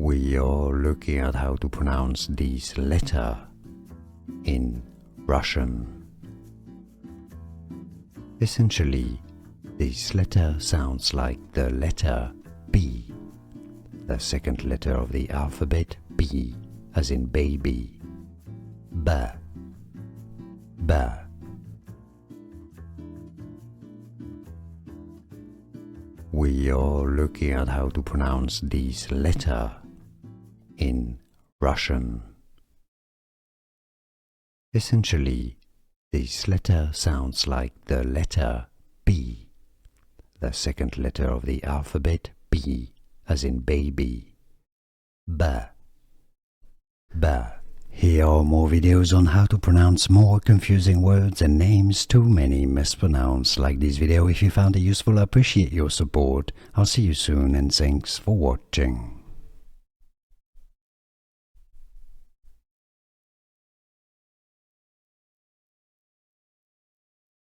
We are looking at how to pronounce this letter in Russian. Essentially, this letter sounds like the letter B, the second letter of the alphabet B, as in baby. B, B. We are looking at how to pronounce this letter in Russian. Essentially, this letter sounds like the letter B, the second letter of the alphabet B, as in baby. B, B. Here are more videos on how to pronounce more confusing words and names too many mispronounced. Like this video if you found it useful. I appreciate your support. I'll see you soon and thanks for watching.